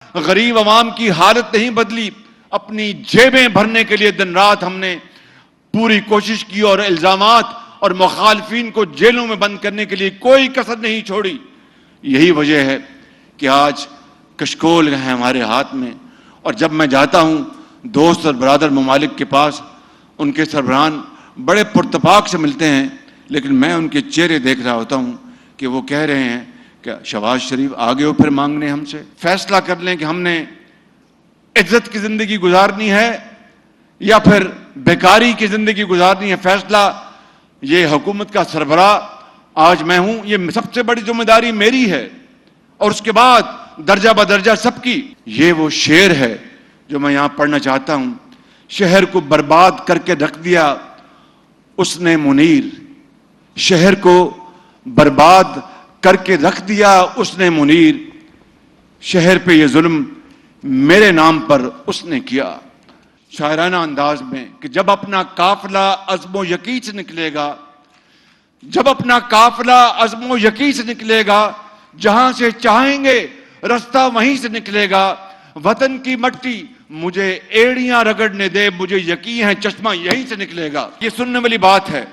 غریب عوام کی حالت نہیں بدلی، اپنی جیبیں بھرنے کے لیے دن رات ہم نے پوری کوشش کی اور الزامات اور مخالفین کو جیلوں میں بند کرنے کے لیے کوئی کسر نہیں چھوڑی۔ یہی وجہ ہے کہ آج کشکول ہے ہمارے ہاتھ میں، اور جب میں جاتا ہوں دوست اور برادر ممالک کے پاس، ان کے سربراہان بڑے پرتپاک سے ملتے ہیں، لیکن میں ان کے چہرے دیکھ رہا ہوتا ہوں کہ وہ کہہ رہے ہیں کہ شہباز شریف آگے ہو پھر مانگنے ہم سے، فیصلہ کر لیں کہ ہم نے عزت کی زندگی گزارنی ہے یا پھر بیکاری کی زندگی گزارنی ہے۔ فیصلہ یہ حکومت کا سربراہ آج میں ہوں، یہ سب سے بڑی ذمہ داری میری ہے، اور اس کے بعد درجہ بدرجہ سب کی۔ یہ وہ شعر ہے جو میں یہاں پڑھنا چاہتا ہوں۔ شہر کو برباد کر کے رکھ دیا اس نے منیر، شہر کو برباد کر کے رکھ دیا اس نے منیر، شہر پہ یہ ظلم میرے نام پر اس نے کیا۔ شاعرانہ انداز میں کہ جب اپنا قافلہ عزم و یقین سے نکلے گا، جب اپنا قافلہ عزم و یقین سے نکلے گا، جہاں سے چاہیں گے رستہ وہیں سے نکلے گا، وطن کی مٹی مجھے ایڑیاں رگڑنے دے، مجھے یقین ہے چشمہ یہیں سے نکلے گا۔ یہ سننے والی بات ہے۔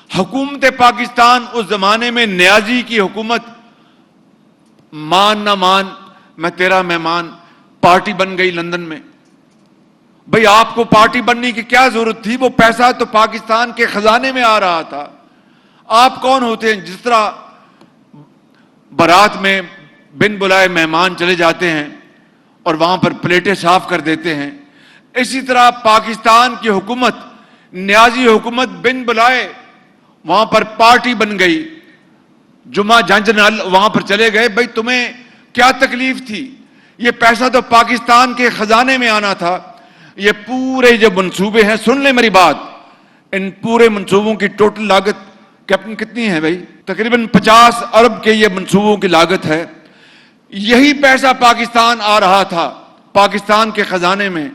حکومت پاکستان اس زمانے میں نیازی کی حکومت، مان نہ مان میں تیرا مہمان، پارٹی بن گئی لندن میں۔ بھئی آپ کو پارٹی بننے کی کیا ضرورت تھی؟ وہ پیسہ تو پاکستان کے خزانے میں آ رہا تھا۔ آپ کون ہوتے ہیں جس طرح بارات میں بن بلائے مہمان چلے جاتے ہیں اور وہاں پر پلیٹیں صاف کر دیتے ہیں، اسی طرح پاکستان کی حکومت، نیازی حکومت بن بلائے وہاں پر پارٹی بن گئی، جمعہ جنج نال وہاں پر چلے گئے۔ بھئی تمہیں کیا تکلیف تھی؟ یہ پیسہ تو پاکستان کے خزانے میں آنا تھا۔ یہ پورے جو منصوبے ہیں، سن لیں میری بات، ان پورے منصوبوں کی ٹوٹل لاگت کیپٹن کتنی ہے بھائی؟ تقریباً 50 ارب کے یہ منصوبوں کی لاگت ہے۔ یہی پیسہ پاکستان آ رہا تھا پاکستان کے خزانے میں۔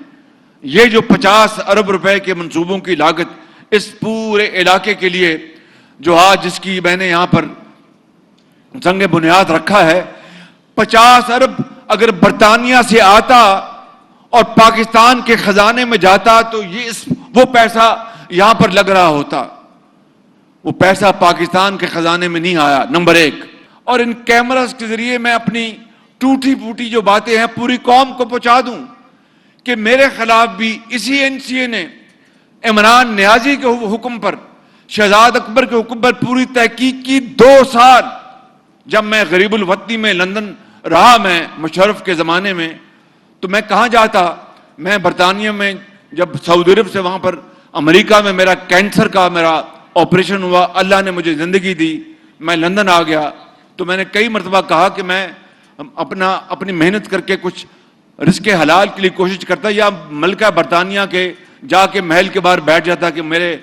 یہ جو 50 ارب روپے کے منصوبوں کی لاگت اس پورے علاقے کے لیے جو آج جس کی میں نے یہاں پر سنگ بنیاد رکھا ہے، 50 ارب اگر برطانیہ سے آتا اور پاکستان کے خزانے میں جاتا تو وہ پیسہ یہاں پر لگ رہا ہوتا۔ وہ پیسہ پاکستان کے خزانے میں نہیں آیا، نمبر 1۔ اور ان کیمراز کے ذریعے میں اپنی ٹوٹی پھوٹی جو باتیں ہیں پوری قوم کو پہنچا دوں کہ میرے خلاف بھی اسی این سی اے نے عمران نیازی کے حکم پر، شہزاد اکبر کے حکم پر پوری تحقیق کی۔ 2 سال جب میں غریب الوطنی میں لندن رہا، میں مشرف کے زمانے میں، تو میں کہاں جاتا؟ میں برطانیہ میں جب سعودی عرب سے وہاں پر امریکہ میں میرا کینسر کا میرا آپریشن ہوا، اللہ نے مجھے زندگی دی، میں لندن آ گیا، تو میں نے کئی مرتبہ کہا کہ میں اپنی محنت کر کے کچھ رزق حلال کے لیے کوشش کرتا، یا ملکہ برطانیہ کے جا کے محل کے باہر بیٹھ جاتا کہ میرے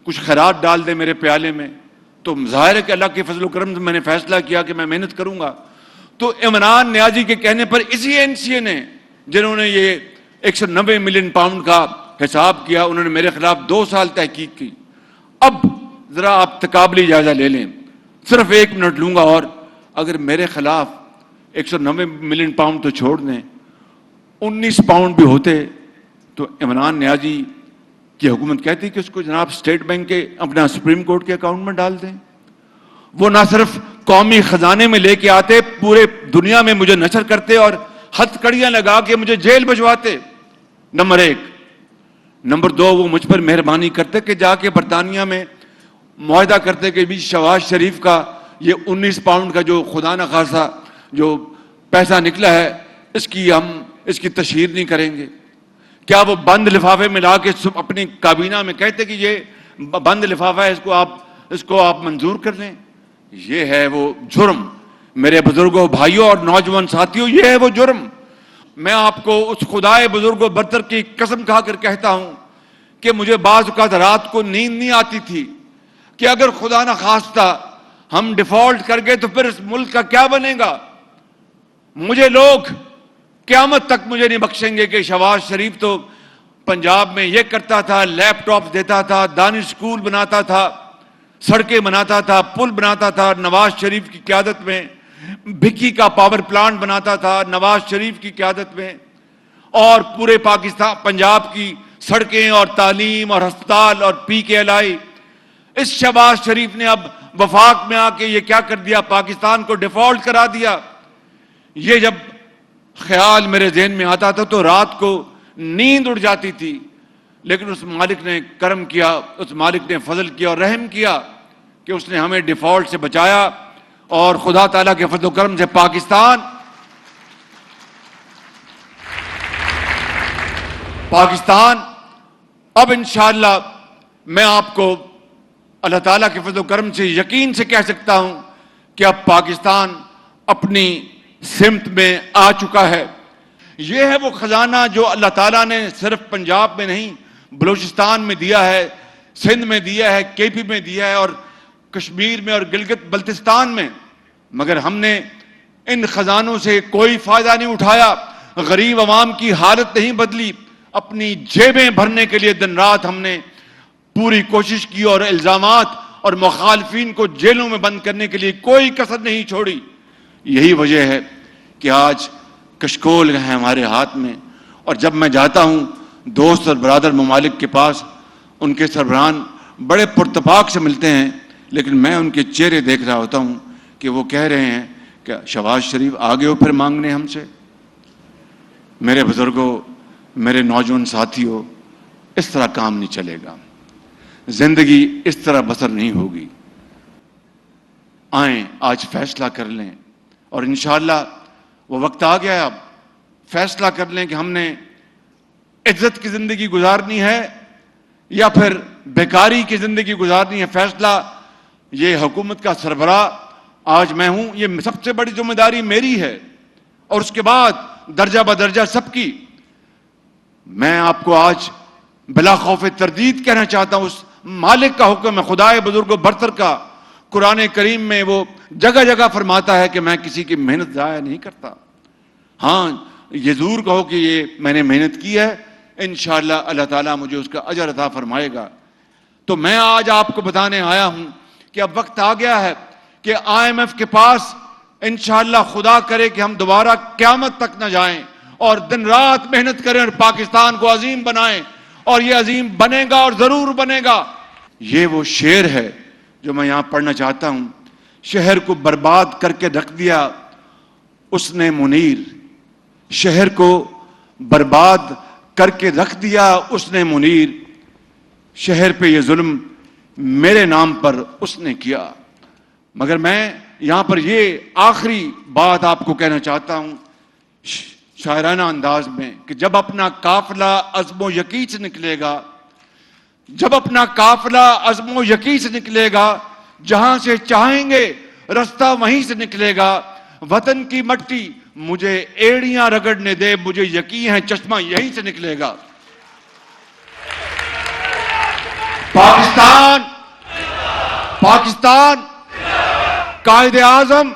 کچھ خیرات ڈال دے میرے پیالے میں۔ تو ظاہر ہے کہ اللہ کے فضل و کرم سے میں نے فیصلہ کیا کہ میں محنت کروں گا۔ تو عمران نیازی کے کہنے پر اسی این سی اے نے، جنہوں نے یہ 190 ملین پاؤنڈ کا حساب کیا، انہوں نے میرے خلاف 2 سال تحقیق کی۔ اب ذرا آپ تقابلی جائزہ لے لیں، صرف 1 منٹ لوں گا، اور اگر میرے خلاف 190 ملین پاؤنڈ تو چھوڑ دیں، 19 پاؤنڈ بھی ہوتے تو عمران نیازی کی حکومت کہتی کہ اس کو جناب اسٹیٹ بینک کے اپنا سپریم کورٹ کے اکاؤنٹ میں ڈال دیں۔ وہ نہ صرف قومی خزانے میں لے کے آتے، پورے دنیا میں مجھے نشر کرتے اور ہتھ کڑیاں لگا کے مجھے جیل بھجواتے، نمبر 1۔ نمبر 2، وہ مجھ پر مہربانی کرتے کہ جا کے برطانیہ میں معاہدہ کرتے کہ بھی شہباز شریف کا یہ 19 پاؤنڈ کا جو خدا نخواستہ جو پیسہ نکلا ہے، اس کی تشہیر نہیں کریں گے۔ کیا وہ بند لفافے میں لا کے اپنی کابینہ میں کہتے کہ یہ بند لفافہ ہے، اس کو آپ منظور کر لیں؟ یہ ہے وہ جرم میرے بزرگوں، بھائیوں اور نوجوان ساتھیوں، یہ ہے وہ جرم۔ میں آپ کو اس خدائے بزرگ و برتر کی قسم کھا کر کہتا ہوں کہ مجھے بعض اوقات رات کو نیند نہیں آتی تھی کہ اگر خدا نہ خواستہ ہم ڈیفالٹ کر گئے تو پھر اس ملک کا کیا بنے گا۔ مجھے لوگ قیامت تک مجھے نہیں بخشیں گے کہ شہباز شریف تو پنجاب میں یہ کرتا تھا، لیپ ٹاپ دیتا تھا، دانش اسکول بناتا تھا، سڑکیں بناتا تھا، پل بناتا تھا، نواز شریف کی قیادت میں بھکی کا پاور پلانٹ بناتا تھا نواز شریف کی قیادت میں، اور پورے پاکستان پنجاب کی سڑکیں اور تعلیم اور ہسپتال اور پی کے ایل آئی. اس شہباز شریف نے اب وفاق میں آ کے یہ کیا کر دیا؟ پاکستان کو ڈیفالٹ کرا دیا. یہ جب خیال میرے ذہن میں آتا تھا تو رات کو نیند اڑ جاتی تھی، لیکن اس مالک نے کرم کیا، اس مالک نے فضل کیا اور رحم کیا کہ اس نے ہمیں ڈیفالٹ سے بچایا، اور خدا تعالیٰ کے فضل و کرم سے پاکستان اب انشاءاللہ میں آپ کو اللہ تعالیٰ کے فضل و کرم سے یقین سے کہہ سکتا ہوں کہ اب پاکستان اپنی سمت میں آ چکا ہے. یہ ہے وہ خزانہ جو اللہ تعالیٰ نے صرف پنجاب میں نہیں، بلوچستان میں دیا ہے، سندھ میں دیا ہے، کے پی میں دیا ہے، اور کشمیر میں اور گلگت بلتستان میں. مگر ہم نے ان خزانوں سے کوئی فائدہ نہیں اٹھایا، غریب عوام کی حالت نہیں بدلی. اپنی جیبیں بھرنے کے لیے دن رات ہم نے پوری کوشش کی، اور الزامات اور مخالفین کو جیلوں میں بند کرنے کے لیے کوئی کسر نہیں چھوڑی. یہی وجہ ہے کہ آج کشکول ہے ہمارے ہاتھ میں. اور جب میں جاتا ہوں دوست اور برادر ممالک کے پاس، ان کے سربراہان بڑے پرتپاک سے ملتے ہیں، لیکن میں ان کے چہرے دیکھ رہا ہوتا ہوں کہ وہ کہہ رہے ہیں کہ شہباز شریف آگے ہو پھر مانگنے ہم سے. میرے بزرگوں، میرے نوجوان ساتھیوں، اس طرح کام نہیں چلے گا، زندگی اس طرح بسر نہیں ہوگی. آئیں آج فیصلہ کر لیں، اور انشاءاللہ وہ وقت آ گیا ہے، اب فیصلہ کر لیں کہ ہم نے عزت کی زندگی گزارنی ہے یا پھر بیکاری کی زندگی گزارنی ہے. فیصلہ یہ حکومت کا سربراہ آج میں ہوں، یہ سب سے بڑی ذمہ داری میری ہے، اور اس کے بعد درجہ بدرجہ سب کی. میں آپ کو آج بلا خوف تردید کہنا چاہتا ہوں، اس مالک کا حکم ہے، خدائے بزرگ و برتر کا. قرآن کریم میں وہ جگہ جگہ فرماتا ہے کہ میں کسی کی محنت ضائع نہیں کرتا. ہاں یہ ضرور کہو کہ یہ میں نے محنت کی ہے، انشاءاللہ اللہ تعالیٰ مجھے اس کا اجر عطا فرمائے گا. تو میں آج آپ کو بتانے آیا ہوں کہ اب وقت آ گیا ہے کہ آئی ایم ایف کے پاس انشاءاللہ خدا کرے کہ ہم دوبارہ قیامت تک نہ جائیں، اور دن رات محنت کریں اور پاکستان کو عظیم بنائیں، اور یہ عظیم بنے گا اور ضرور بنے گا. یہ وہ شعر ہے جو میں یہاں پڑھنا چاہتا ہوں. شہر کو برباد کر کے رکھ دیا اس نے منیر، شہر کو برباد کر کے رکھ دیا اس نے منیر، شہر پہ یہ ظلم میرے نام پر اس نے کیا. مگر میں یہاں پر یہ آخری بات آپ کو کہنا چاہتا ہوں شاعرانہ انداز میں کہ جب اپنا قافلہ عزم و یقین سے نکلے گا، جب اپنا قافلہ عزم و یقین سے نکلے گا، جہاں سے چاہیں گے رستہ وہیں سے نکلے گا. وطن کی مٹی مجھے ایڑیاں رگڑنے دے، مجھے یقین ہے چشمہ یہیں سے نکلے گا. پاکستان قائد اعظم